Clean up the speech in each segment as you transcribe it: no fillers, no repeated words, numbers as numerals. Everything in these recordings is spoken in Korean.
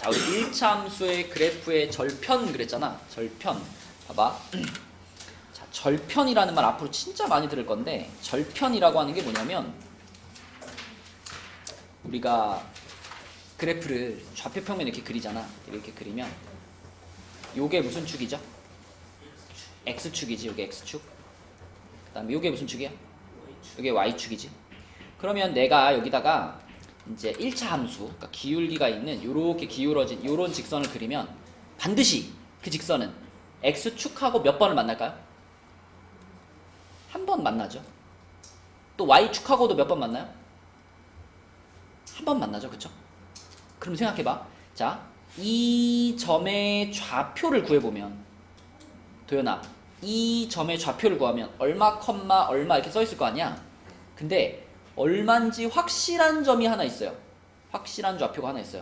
자, 우리 1차 함수의 그래프의 절편 그랬잖아. 절편. 봐봐. 자, 절편이라는 말 앞으로 진짜 많이 들을 건데, 절편이라고 하는 게 뭐냐면, 우리가 그래프를 좌표평면 이렇게 그리잖아. 이렇게 그리면 요게 무슨 축이죠? X축이지. 요게 X축. 그 다음에 요게 무슨 축이야? 요게 Y축이지. 그러면 내가 여기다가 이제 1차 함수, 그러니까 기울기가 있는 요렇게 기울어진 요런 직선을 그리면 반드시 그 직선은 X축하고 몇 번을 만날까요? 한 번 만나죠. 또 Y축하고도 몇 번 만나요? 한 번 만나죠. 그쵸? 그럼 생각해봐. 자, 이 점의 좌표를 구해보면, 도연아, 이 점의 좌표를 구하면 얼마 컴마 얼마 이렇게 써있을 거 아니야? 근데 얼만지 확실한 점이 하나 있어요. 확실한 좌표가 하나 있어요.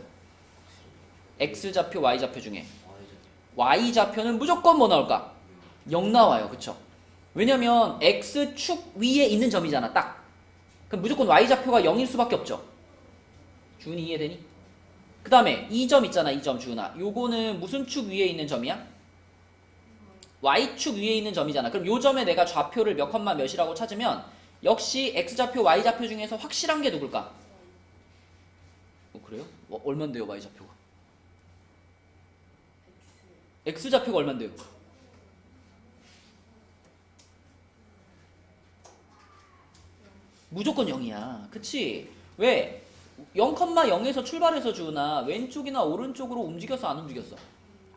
X좌표, Y좌표 중에 Y좌표는 무조건 뭐 나올까? 0 나와요. 그쵸? 왜냐면 X축 위에 있는 점이잖아. 딱. 그럼 무조건 Y좌표가 0일 수밖에 없죠. 주은이 이해되니? 그 다음에 이 점 있잖아. 이 점 주은아. 요거는 무슨 축 위에 있는 점이야? Y축 위에 있는 점이잖아. 그럼 요 점에 내가 좌표를 몇 컴마 몇이라고 찾으면 역시 X좌표, Y좌표 중에서 확실한 게 누굴까? 그래요? 얼만데요, Y좌표가? X좌표가 얼만데요? 무조건 0이야. 그치? 왜? 0,0에서 출발해서 주나 왼쪽이나 오른쪽으로 움직였어? 안 움직였어?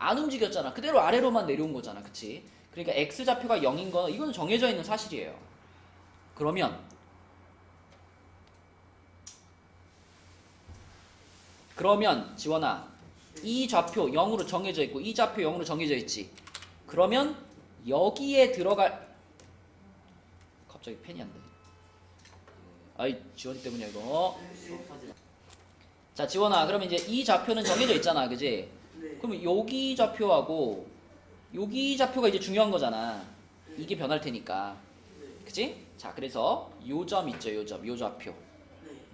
안 움직였잖아. 그대로 아래로만 내려온 거잖아. 그치? 그러니까 X좌표가 0인 건 이건 정해져 있는 사실이에요. 그러면 지원아, 이 좌표 0으로 정해져 있고 이 좌표 0으로 정해져 있지. 그러면 여기에 들어갈, 갑자기 펜이 안 돼. 아이, 지원이 때문이야 이거. 자, 지원아, 그러면 이제 이 좌표는 정해져 있잖아. 그지? 그러면 여기 좌표하고 여기 좌표가 이제 중요한 거잖아. 이게 변할 테니까. 그치? 자, 그래서 요 점 있죠. 요 점, 요 좌표.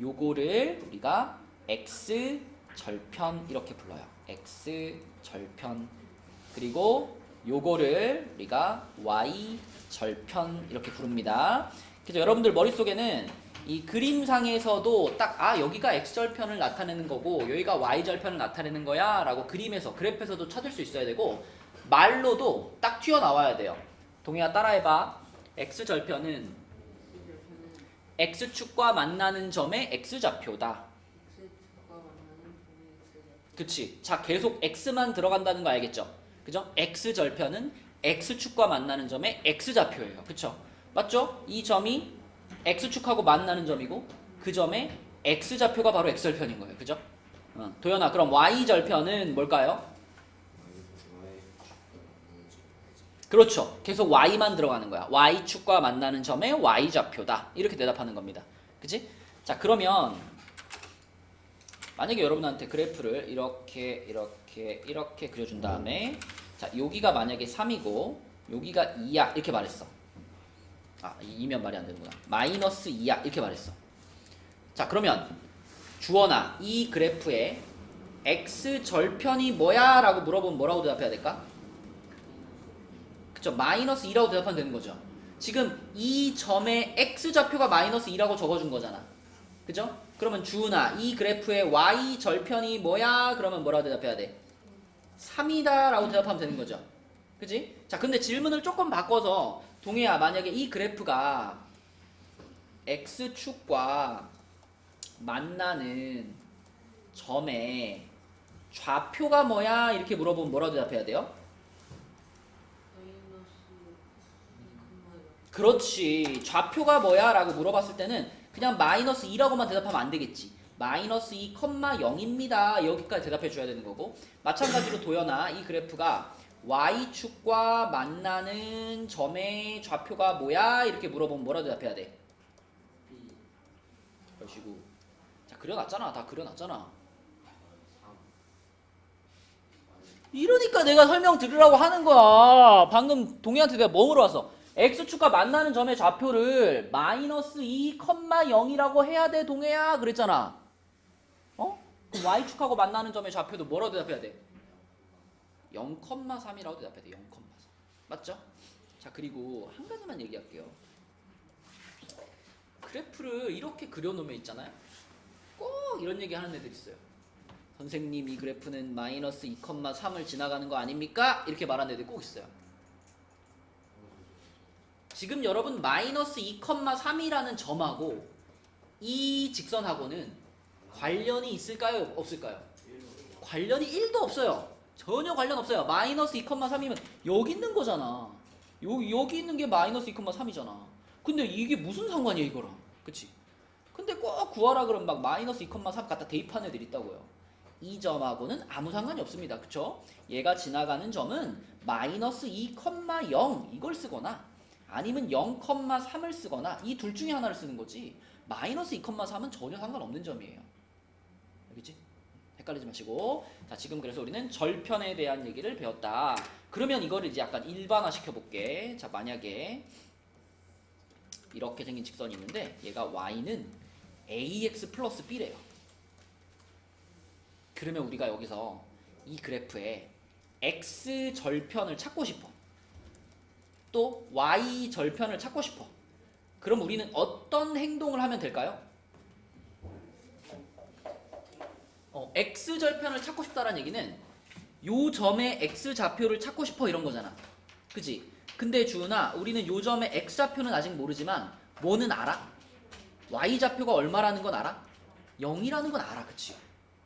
요거를 우리가 X 절편 이렇게 불러요. X 절편. 그리고 요거를 우리가 Y 절편 이렇게 부릅니다. 그래서 여러분들 머릿속에는 이 그림상에서도 딱 여기가 X절편을 나타내는 거고 여기가 Y절편을 나타내는 거야 라고 그림에서 그래프에서도 찾을 수 있어야 되고 말로도 딱 튀어나와야 돼요. 동희야 따라해봐. X절편은 X축과 만나는 점의 X좌표다. 그치? 자, 계속 X만 들어간다는 거 알겠죠? 그죠? X절편은 X축과 만나는 점의 X좌표예요. 그쵸? 맞죠? 이 점이 X축하고 만나는 점이고 그 점의 X좌표가 바로 X절편인 거예요. 그죠? 도연아, 그럼 Y절편은 뭘까요? 그렇죠. 계속 Y만 들어가는 거야. Y축과 만나는 점의 Y좌표다. 이렇게 대답하는 겁니다. 그치? 자, 그러면 만약에 여러분한테 그래프를 이렇게 그려준 다음에 자, 여기가 만약에 3이고 여기가 2야 이렇게 말했어. 2면 말이 안 되는구나. 마이너스 2야 이렇게 말했어. 자, 그러면 주원아, 이 그래프의 X절편이 뭐야? 라고 물어보면 뭐라고 대답해야 될까? 그쵸? 마이너스 2라고 대답하면 되는 거죠. 지금 이 점의 X좌표가 마이너스 2라고 적어준 거잖아. 그죠? 그러면 주은아, 이 그래프의 Y절편이 뭐야? 그러면 뭐라고 대답해야 돼? 3이다 라고 대답하면 되는 거죠. 그치? 자, 근데 질문을 조금 바꿔서 동해야, 만약에 이 그래프가 X축과 만나는 점의 좌표가 뭐야? 이렇게 물어보면 뭐라고 대답해야 돼요? 그렇지. 좌표가 뭐야? 라고 물어봤을 때는 그냥 마이너스 2라고만 대답하면 안 되겠지. 마이너스 2, 0입니다. 여기까지 대답해 줘야 되는 거고. 마찬가지로 도연아, 이 그래프가 Y축과 만나는 점의 좌표가 뭐야? 이렇게 물어보면 뭐라고 대답해야 돼? 그러시고. 자, 그려놨잖아. 다 그려놨잖아. 이러니까 내가 설명 들으라고 하는 거야. 방금 동희한테 내가 뭐 물어봤어? X축과 만나는 점의 좌표를 마이너스 2, 0이라고 해야 돼, 동해야. 그랬잖아. 그럼 y축하고 만나는 점의 좌표도 뭐라고 대답해야 돼? 0,3이라고 대답해야 돼. 0,3. 맞죠? 자, 그리고 한 가지만 얘기할게요. 그래프를 이렇게 그려놓으면 있잖아요. 꼭 이런 얘기 하는 애들 있어요. 선생님, 이 그래프는 마이너스 2,3을 지나가는 거 아닙니까? 이렇게 말하는 애들 꼭 있어요. 지금 여러분 마이너스 2,3이라는 점하고 이 직선하고는 관련이 있을까요? 없을까요? 관련이 1도 없어요. 전혀 관련 없어요. 마이너스 2,3이면 여기 있는 거잖아. 여기 있는 게 마이너스 2,3이잖아. 근데 이게 무슨 상관이야 이거랑. 그치? 근데 꼭 구하라 그러면 막 마이너스 2,3 갖다 대입하는 애들 있다고요. 이 점하고는 아무 상관이 없습니다. 그쵸? 얘가 지나가는 점은 마이너스 2,0 이걸 쓰거나 아니면 0,3을 쓰거나 이 둘 중에 하나를 쓰는 거지 마이너스 2,3은 전혀 상관없는 점이에요. 알겠지? 헷갈리지 마시고. 자, 지금 그래서 우리는 절편에 대한 얘기를 배웠다. 그러면 이거를 이제 약간 일반화 시켜볼게. 자, 만약에 이렇게 생긴 직선이 있는데 얘가 y는 ax 플러스 b래요. 그러면 우리가 여기서 이 그래프에 x 절편을 찾고 싶어. 또 y 절편을 찾고 싶어. 그럼 우리는 어떤 행동을 하면 될까요? x 절편을 찾고 싶다는 얘기는 요 점의 x 좌표를 찾고 싶어 이런 거잖아. 그치? 근데 주은아, 우리는 요 점의 x 좌표는 아직 모르지만 뭐는 알아? y 좌표가 얼마라는 건 알아? 0이라는 건 알아. 그치?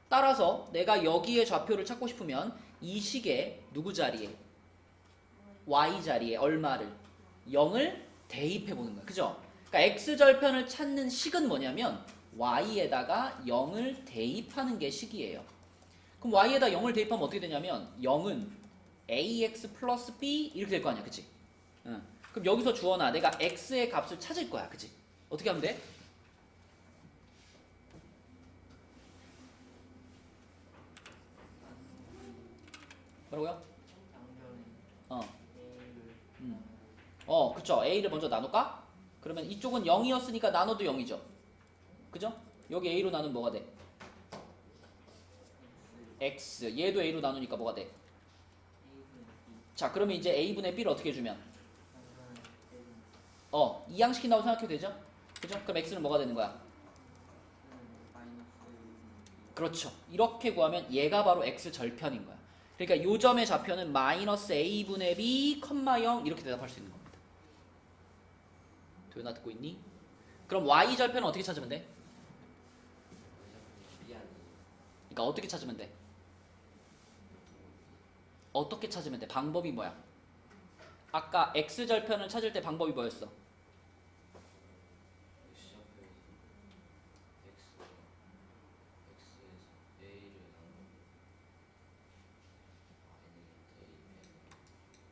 따라서 내가 여기에 좌표를 찾고 싶으면 이 식에 누구 자리에? y 자리에 얼마를? 0을 대입해 보는 거야. 그죠? 그러니까 x절편을 찾는 식은 뭐냐면 y에다가 0을 대입하는 게 식이에요. 그럼 y에다 0을 대입하면 어떻게 되냐면 0은 ax 플러스 b 이렇게 될 거 아니야. 그치? 응. 그럼 여기서 주원아, 내가 x의 값을 찾을 거야. 그치? 어떻게 하면 돼? 뭐라고요? 그쵸. a를 먼저 나눌까? 그러면 이쪽은 0이었으니까 나눠도 0이죠. 그죠? 여기 a로 나누면 뭐가 돼? x. 얘도 a로 나누니까 뭐가 돼? 자, 그러면 이제 a분의 b를 어떻게 해주면? 이항시킨다고 생각해도 되죠? 그죠? 그럼 x는 뭐가 되는 거야? 그렇죠. 이렇게 구하면 얘가 바로 x 절편인 거야. 그러니까 요 점의 좌표는 마이너스 a분의 b, 0 이렇게 대답할 수 있는 겁니다. 도현아 듣고 있니? 그럼 y 절편은 어떻게 찾으면 돼? 그러니까 어떻게 찾으면 돼? 어떻게 찾으면 돼? 방법이 뭐야? 아까 x 절편을 찾을 때 방법이 뭐였어?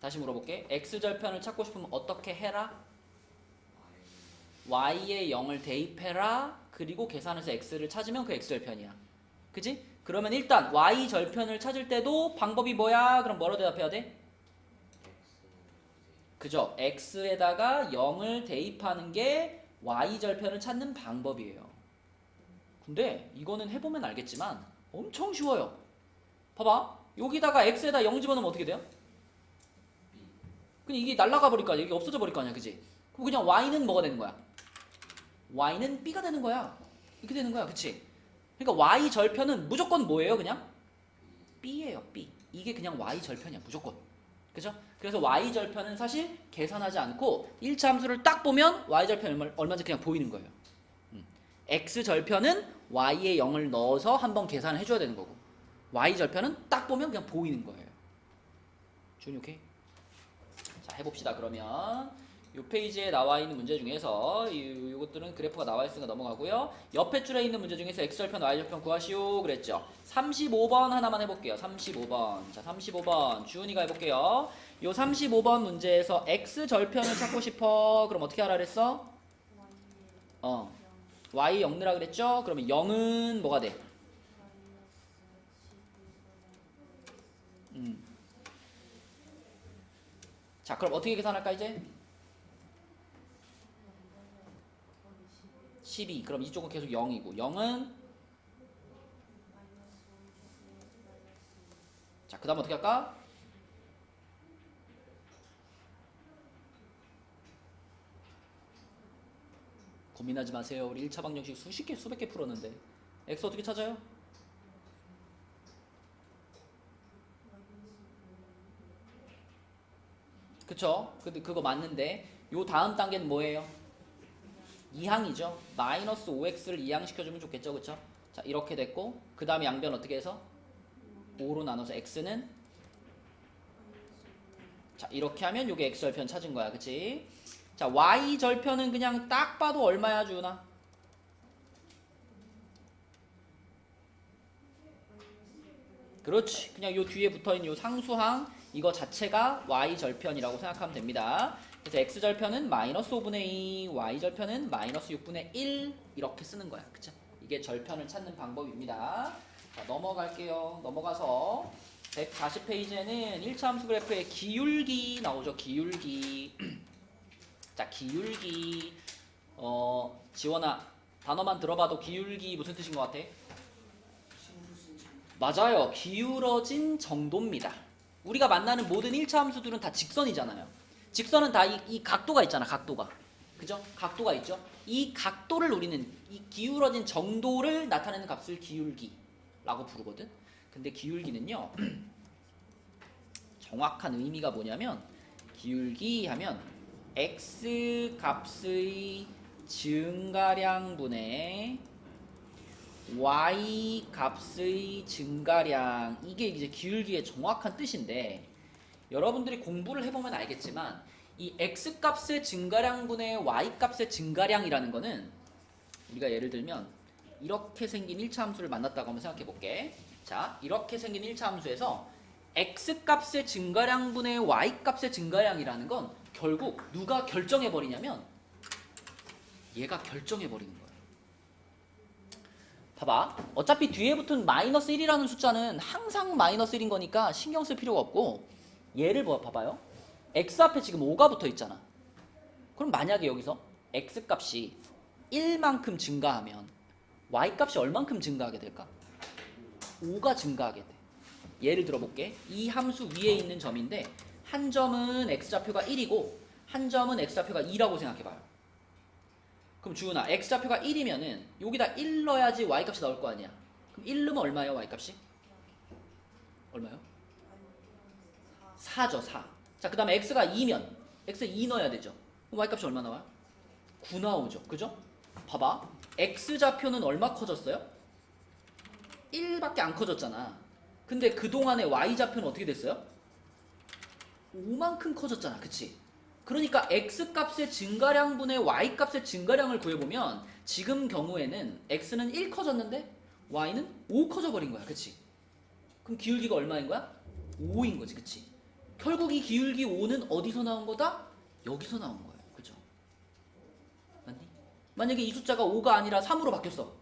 다시 물어볼게. x 절편을 찾고 싶으면 어떻게 해라? y에 0을 대입해라. 그리고 계산해서 x를 찾으면 그 x 절편이야. 그지? 그러면 일단 y 절편을 찾을 때도 방법이 뭐야? 그럼 뭐로 대답해야 돼? 그죠? x에다가 0을 대입하는 게 y 절편을 찾는 방법이에요. 근데 이거는 해보면 알겠지만 엄청 쉬워요. 봐봐. 여기다가 x에다 0 집어넣으면 어떻게 돼요? 그냥 이게 날아가 버릴 거 아니야. 이게 없어져 버릴 거 아니야. 그지? 그럼 그냥 y는 뭐가 되는 거야? y는 b가 되는 거야. 이렇게 되는 거야. 그치? 그러니까 y 절편은 무조건 뭐예요? 그냥? b예요. b. 이게 그냥 y 절편이야. 무조건. 그죠? 그래서 y 절편은 사실 계산하지 않고 1차 함수를 딱 보면 y 절편이 얼마인지 그냥 보이는 거예요. x 절편은 y에 0을 넣어서 한번 계산을 해줘야 되는 거고 y 절편은 딱 보면 그냥 보이는 거예요. 준이 오케이? 자, 해봅시다. 그러면 이 페이지에 나와 있는 문제 중에서 이것들은 그래프가 나와 있으니까 넘어가고요. 옆에 줄에 있는 문제 중에서 x절편, y절편 구하시오 그랬죠. 35번 하나만 해볼게요. 35번. 자, 35번 주은이가 해볼게요. 요 35번 문제에서 x절편을 찾고 싶어. 그럼 어떻게 하라 그랬어? y 0 넣으라 그랬죠? 그러면 0은 뭐가 돼? 자, 그럼 어떻게 계산할까 이제? 12. 그럼 이쪽은 계속 0이고 0은 자, 그 다음 어떻게 할까? 고민하지 마세요. 우리 1차 방정식 수십 개, 수백 개 풀었는데 x 어떻게 찾아요? 그쵸? 근데 그거 맞는데 요 다음 단계는 뭐예요? 이항이죠. 마이너스 5x를 이항시켜주면 좋겠죠. 그쵸? 자, 이렇게 됐고 그 다음에 양변 어떻게 해서? 5로 나눠서 x는 자, 이렇게 하면 요게 x절편 찾은 거야. 그치? 자, y절편은 그냥 딱 봐도 얼마야, 주은아? 그렇지. 그냥 요 뒤에 붙어있는 요 상수항 이거 자체가 y절편이라고 생각하면 됩니다. 그래서 x절편은 마이너스 5분의 2, y절편은 마이너스 6분의 1 이렇게 쓰는 거야. 그쵸? 이게 절편을 찾는 방법입니다. 자, 넘어갈게요. 넘어가서 140페이지에는 1차 함수 그래프의 기울기 나오죠. 기울기. 자, 기울기. 지원아, 단어만 들어봐도 기울기 무슨 뜻인 것 같아? 맞아요. 기울어진 정도입니다. 우리가 만나는 모든 1차 함수들은 다 직선이잖아요. 직선은 다 이 각도가 있잖아. 각도가. 그죠? 각도가 있죠. 이 각도를 우리는 이 기울어진 정도를 나타내는 값을 기울기라고 부르거든. 근데 기울기는요. 정확한 의미가 뭐냐면 기울기 하면 x 값의 증가량분의 y 값의 증가량, 이게 이제 기울기의 정확한 뜻인데 여러분들이 공부를 해보면 알겠지만 이 x 값의 증가량분의 y 값의 증가량이라는 거는 우리가 예를 들면 이렇게 생긴 1차 함수를 만났다고 한번 생각해 볼게. 자, 이렇게 생긴 1차 함수에서 x 값의 증가량분의 y 값의 증가량이라는 건 결국 누가 결정해 버리냐면 얘가 결정해 버리는 거예요. 봐봐. 어차피 뒤에 붙은 마이너스 1이라는 숫자는 항상 마이너스 1인 거니까 신경 쓸 필요가 없고 얘를 봐봐요. x 앞에 지금 5가 붙어 있잖아. 그럼 만약에 여기서 x 값이 1만큼 증가하면 y 값이 얼만큼 증가하게 될까? 5가 증가하게 돼. 예를 들어볼게. 이 함수 위에 있는 점인데 한 점은 x좌표가 1이고 한 점은 x좌표가 2라고 생각해봐요. 그럼 주은아, x좌표가 1이면은 여기다 1 넣어야지 y값이 나올 거 아니야. 그럼 1 넣으면 얼마예요, y값이? 얼마요? 4죠, 4. 자, 그 다음에 x가 2면 x 2 넣어야 되죠. 그럼 y값이 얼마 나와요? 9 나오죠. 그죠? 봐봐. x좌표는 얼마 커졌어요? 1밖에 안 커졌잖아. 근데 그동안의 y좌표는 어떻게 됐어요? 5만큼 커졌잖아. 그치? 그러니까 x값의 증가량분의 y값의 증가량을 구해보면 지금 경우에는 x는 1 커졌는데 y는 5 커져버린 거야. 그치? 그럼 기울기가 얼마인 거야? 5인 거지. 그치? 결국 이 기울기 5는 어디서 나온 거다? 여기서 나온 거예요. 그죠? 맞니? 만약에 이 숫자가 5가 아니라 3으로 바뀌었어.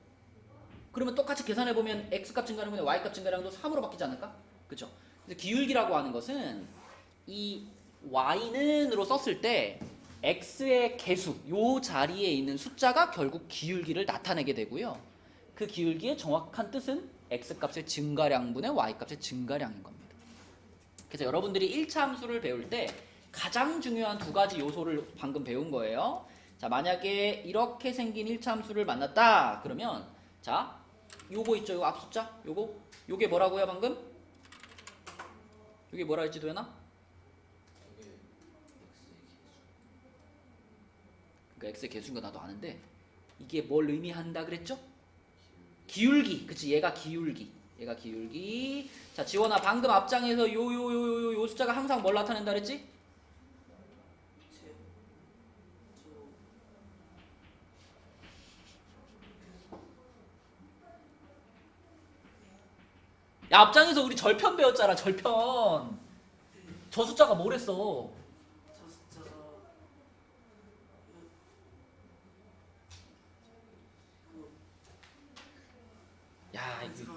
그러면 똑같이 계산해보면 x값 증가량분의 y값 증가량도 3으로 바뀌지 않을까? 그죠? 그래서 기울기라고 하는 것은 이 y는으로 썼을 때 x의 개수, 요 자리에 있는 숫자가 결국 기울기를 나타내게 되고요. 그 기울기의 정확한 뜻은 x값의 증가량분의 y값의 증가량인 겁니다. 그래서 여러분들이 1차 함수를 배울 때 가장 중요한 두 가지 요소를 방금 배운 거예요. 자, 만약에 이렇게 생긴 1차 함수를 만났다 그러면 자, 요거 있죠? 요 앞숫자? 요게 뭐라고요 방금? 요게 뭐라 했지 도현아? 그러니까 x의 개수인 거 나도 아는데 이게 뭘 의미한다 그랬죠? 기울기. 그치, 얘가 기울기. 얘가 기울기. 자, 지원아, 방금 앞장에서 요 숫자가 항상 뭘 나타낸다 그랬지? 야, 앞장에서 우리 절편 배웠잖아. 절편. 저 숫자가 뭐랬어? 야, 이거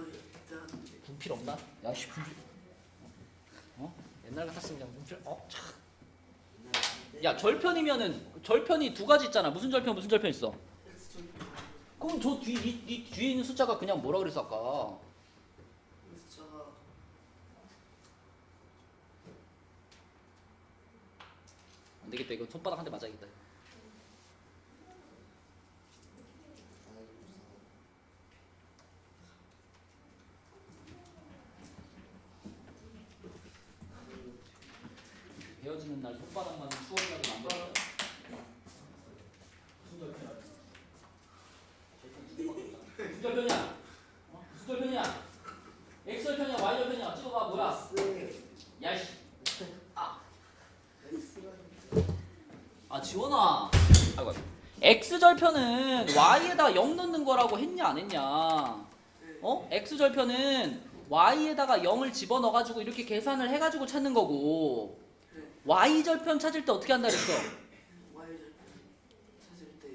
분필 없나? 야, 씨, 분필. 옛날 같았으면 그냥 분필. 참. 야, 절편이면은 절편이 두 가지 있잖아. 무슨 절편, 무슨 절편 있어? 그럼 저 뒤에 있는 숫자가 그냥 뭐라 그랬어 아까? 안 되겠다. 이거 손바닥 한 대 맞아야겠다. 헤어지는 날 손바닥만 추억이라도 만들어. 무슨 절편이야? 무슨 절편이야? X 절편이야? Y 절편이야? 찍어봐. 뭐야? 야이씨. 지원아. 아이고. X 절편은 Y에다가 0 넣는 거라고 했냐 안 했냐? X 절편은 Y에다가 0을 집어넣어가지고 이렇게 계산을 해가지고 찾는 거고, Y 절편 찾을 때 어떻게 한다 그랬어? Y 절편 찾을 때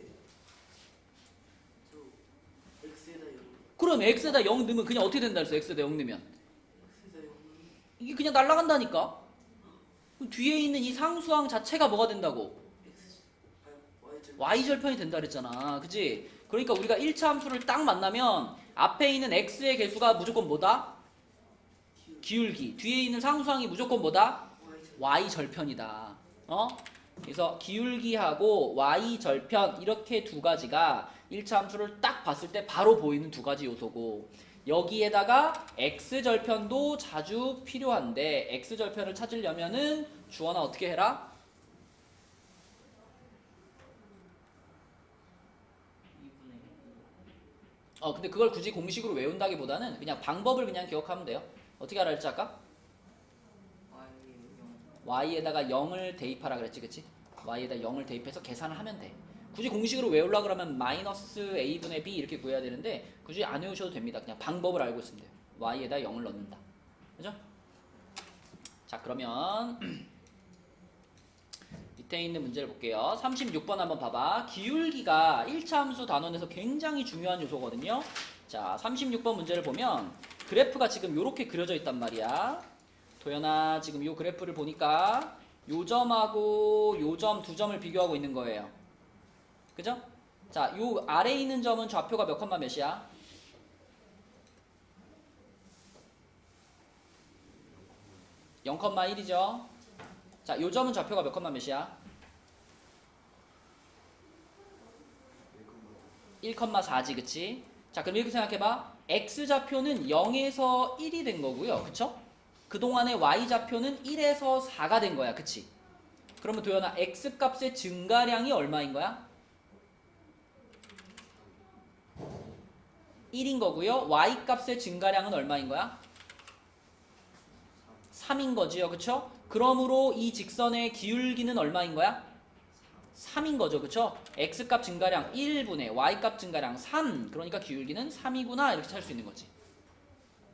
X에다 0. 그럼 X에다 0 넣으면 그냥 어떻게 된다 그랬어? X에다 0 넣으면 X에다 0. 이게 그냥 날아간다니까. 그럼 뒤에 있는 이 상수항 자체가 뭐가 된다고? Y 절편. Y 절편이 된다 그랬잖아. 그치? 그러니까 우리가 1차 함수를 딱 만나면 앞에 있는 X의 개수가 무조건 뭐다? 기울기. 뒤에 있는 상수항이 무조건 뭐다? Y 절편이다. 그래서 기울기하고 Y 절편 이렇게 두 가지가 1차 함수를 딱 봤을 때 바로 보이는 두 가지 요소고, 여기에다가 X 절편도 자주 필요한데 X 절편을 찾으려면은 주원아 어떻게 해라? 근데 그걸 굳이 공식으로 외운다기보다는 그냥 방법을 그냥 기억하면 돼요. 어떻게 하라 했지 아까? Y에다가 0을 대입하라 그랬지, 그치? Y에다 0을 대입해서 계산을 하면 돼. 굳이 공식으로 외우려고 그러면 마이너스 A분의 B 이렇게 구해야 되는데 굳이 안 외우셔도 됩니다. 그냥 방법을 알고 있으면 돼요. Y에다 0을 넣는다. 그죠? 자, 그러면 밑에 있는 문제를 볼게요. 36번 한번 봐봐. 기울기가 1차 함수 단원에서 굉장히 중요한 요소거든요. 자, 36번 문제를 보면 그래프가 지금 이렇게 그려져 있단 말이야. 도연아, 지금 이 그래프를 보니까 요 점하고 요 점 두 점을 비교하고 있는 거예요. 그죠? 자, 요 아래에 있는 점은 좌표가 몇 컴마 몇이야? 0,1이죠. 자, 요 점은 좌표가 몇 컴마 몇이야? 1,4지, 그치? 자, 그럼 이렇게 생각해봐. X좌표는 0에서 1이 된 거고요. 그쵸? 그동안의 Y좌표는 1에서 4가 된 거야. 그치? 그러면 도연아, X값의 증가량이 얼마인 거야? 1인 거고요. Y값의 증가량은 얼마인 거야? 3인 거지요. 그쵸? 그러므로 이 직선의 기울기는 얼마인 거야? 3인 거죠. 그쵸? X값 증가량 1분의 Y값 증가량 3. 그러니까 기울기는 3이구나. 이렇게 찾을 수 있는 거지.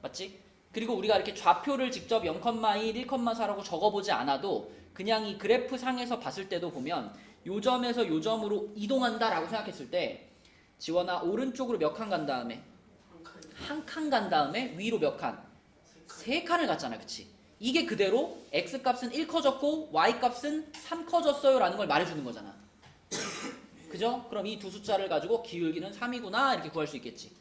맞지? 그리고 우리가 이렇게 좌표를 직접 0,1, 1,4라고 적어보지 않아도 그냥 이 그래프 상에서 봤을 때도 보면 요 점에서 요 점으로 이동한다라고 생각했을 때, 지원아 오른쪽으로 몇 칸 간 다음에? 한 칸 간 다음에 위로 몇 칸? 3칸을 갔잖아. 그치? 이게 그대로 X값은 1 커졌고 Y값은 3 커졌어요 라는 걸 말해주는 거잖아. 그죠? 그럼 이 두 숫자를 가지고 기울기는 3이구나 이렇게 구할 수 있겠지.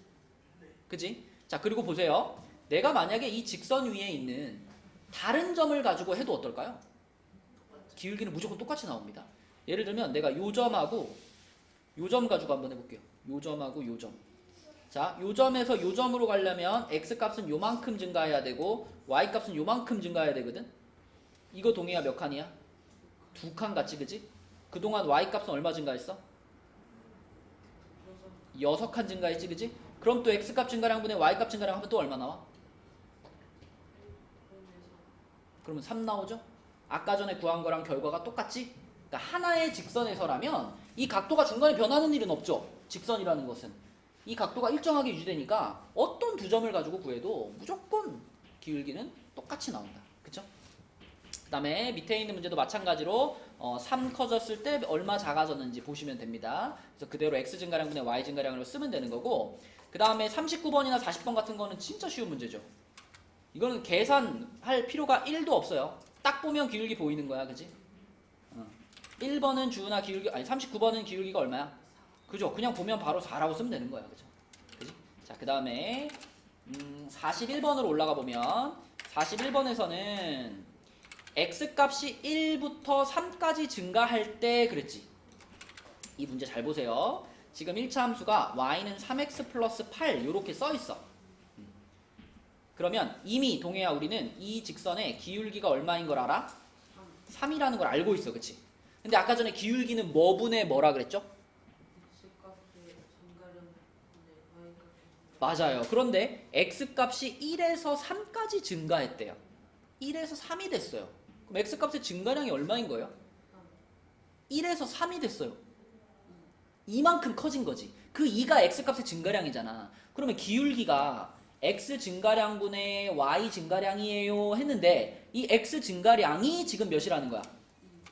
그치? 자, 그리고 보세요. 내가 만약에 이 직선 위에 있는 다른 점을 가지고 해도 어떨까요? 기울기는 무조건 똑같이 나옵니다. 예를 들면 내가 요 점하고 요 점 가지고 한번 해볼게요. 요 점하고 요 점. 자, 요 점에서 요 점으로 가려면 X값은 요만큼 증가해야 되고 Y값은 요만큼 증가해야 되거든. 이거 동의야 몇 칸이야? 2칸 같지, 그지? 그동안 Y값은 얼마 증가했어? 6칸 증가했지, 그지? 그럼 또 X값 증가량 분의 Y값 증가량 하면 또 얼마 나와? 그러면 3 나오죠? 아까 전에 구한 거랑 결과가 똑같지? 그러니까 하나의 직선에서라면 이 각도가 중간에 변하는 일은 없죠. 직선이라는 것은. 이 각도가 일정하게 유지되니까 어떤 두 점을 가지고 구해도 무조건 기울기는 똑같이 나온다. 그쵸? 그 다음에 밑에 있는 문제도 마찬가지로 3 커졌을 때 얼마 작아졌는지 보시면 됩니다. 그래서 그대로 X 증가량분의 Y 증가량으로 쓰면 되는 거고, 그 다음에 39번이나 40번 같은 거는 진짜 쉬운 문제죠. 이거는 계산할 필요가 1도 없어요. 딱 보면 기울기 보이는 거야. 그지? 1번은 주은아 기울기, 아니 39번은 기울기가 얼마야? 그죠? 그냥 보면 바로 4라고 쓰면 되는 거야. 그죠? 그지? 자, 그 다음에 41번으로 올라가 보면 41번에서는 x값이 1부터 3까지 증가할 때 그랬지. 이 문제 잘 보세요. 지금 1차 함수가 y는 3x 플러스 8 이렇게 써 있어. 그러면 이미 동해야 우리는 이 직선의 기울기가 얼마인 걸 알아? 3이라는 걸 알고 있어. 그치? 근데 아까 전에 기울기는 뭐분의 뭐라 그랬죠? 맞아요. 그런데 x값이 1에서 3까지 증가했대요. 1에서 3이 됐어요. 그럼 x값의 증가량이 얼마인 거예요? 1에서 3이 됐어요. 이만큼 커진 거지. 그 2가 x값의 증가량이잖아. 그러면 기울기가 x 증가량분의 y 증가량이에요 했는데 이 x 증가량이 지금 몇이라는 거야?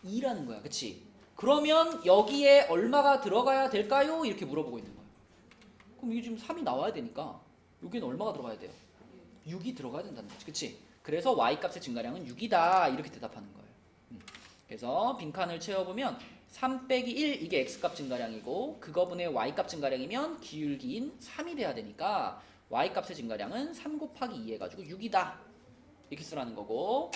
2라는 거야. 그치? 그러면 여기에 얼마가 들어가야 될까요? 이렇게 물어보고 있는 거야. 그럼 이게 지금 3이 나와야 되니까 여기는 얼마가 들어가야 돼요? 6이 들어가야 된다는 거지. 그치? 그래서 y값의 증가량은 6이다 이렇게 대답하는 거예요. 그래서 빈칸을 채워보면 3 빼기 1 이게 x값 증가량이고 그거분의 y값 증가량이면 기울기인 3이 돼야 되니까 y값의 증가량은 3 곱하기 2 해가지고 6이다 이렇게 쓰라는 거고.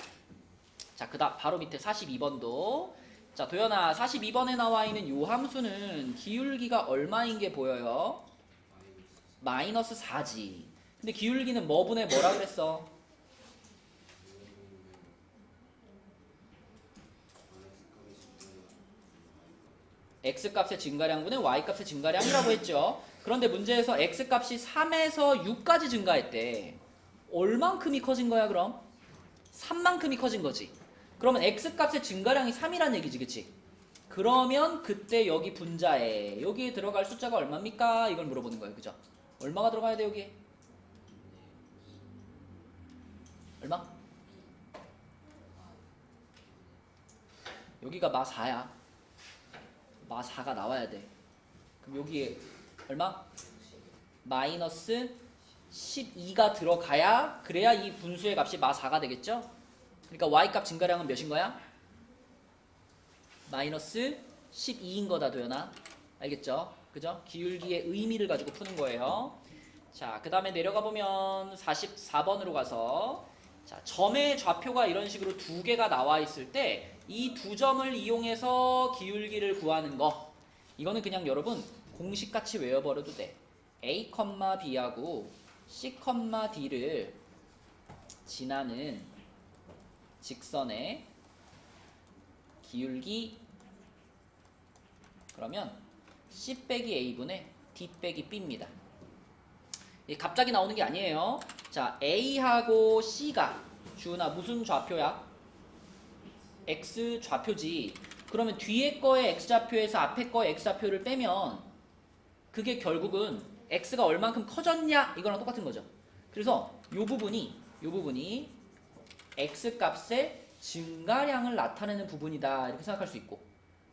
자, 그다음 바로 밑에 42번도 자 도연아 42번에 나와 있는 요 함수는 기울기가 얼마인 게 보여요? 마이너스 4지. 근데 기울기는 뭐분의 뭐라 그랬어? x값의 증가량분의 y값의 증가량이라고 했죠. 그런데 문제에서 x값이 3에서 6까지 증가했대. 얼만큼이 커진 거야 그럼? 3만큼이 커진 거지. 그러면 x값의 증가량이 3이란 얘기지. 그치? 그러면 그때 여기 분자에 여기에 들어갈 숫자가 얼마입니까? 이걸 물어보는 거예요. 그죠? 얼마가 들어가야 돼 여기에? 얼마? 여기가 마 4야. 마 4가 나와야 돼. 그럼 여기에 얼마? 마이너스 12가 들어가야 그래야 이 분수의 값이 마 4가 되겠죠? 그러니까 y값 증가량은 몇인 거야? 마이너스 12인 거다 도연아. 알겠죠? 그죠? 기울기의 의미를 가지고 푸는 거예요. 자, 그 다음에 내려가 보면 44번으로 가서 자, 점의 좌표가 이런 식으로 두 개가 나와 있을 때 이 두 점을 이용해서 기울기를 구하는 거 이거는 그냥 여러분 공식같이 외워버려도 돼. A, B하고 C, D를 지나는 직선의 기울기 그러면 C 빼기 A분의 D 빼기 B입니다. 이게 갑자기 나오는 게 아니에요. 자, A하고 C가 주은아 무슨 좌표야? X 좌표지. 그러면 뒤에 거의 X좌표에서 앞에 거의 X좌표를 빼면 그게 결국은 X가 얼만큼 커졌냐 이거랑 똑같은 거죠. 그래서 요 부분이 X 값의 증가량을 나타내는 부분이다 이렇게 생각할 수 있고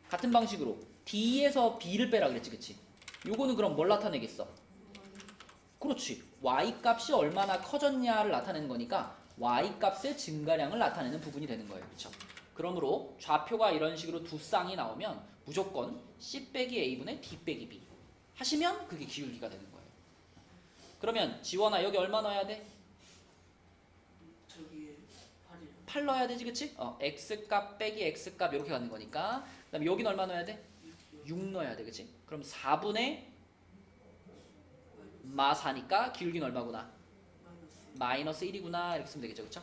같은 방식으로 D에서 B를 빼라 그랬지. 그치? 요거는 그럼 뭘 나타내겠어? 그렇지. Y 값이 얼마나 커졌냐를 나타내는 거니까 Y 값의 증가량을 나타내는 부분이 되는 거예요. 그렇죠? 그러므로 좌표가 이런 식으로 두 쌍이 나오면 무조건 C 빼기 A분의 D 빼기 B 하시면 그게 기울기가 되는 거예요. 그러면 지원아 여기 얼마 넣어야 돼? 저기에 8이요. 8 넣어야 되지. 그치? X값 빼기 X값 이렇게 가는 거니까 그 다음에 여기는 얼마 넣어야 돼? 6 넣어야 돼. 그치? 그럼 4분의 마 4니까 기울기는 얼마구나? 마이너스 1이구나 이렇게 쓰면 되겠죠. 그쵸?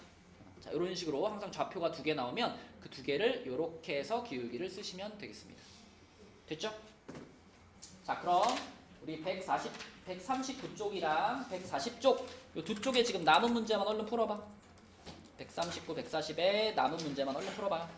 자, 이런 식으로 항상 좌표가 두 개 나오면 그 두 개를 이렇게 해서 기울기를 쓰시면 되겠습니다. 됐죠? 자, 그럼 우리 139쪽이랑 140쪽 이 두 쪽에 지금 남은 문제만 얼른 풀어봐. 139, 140에 남은 문제만 얼른 풀어봐.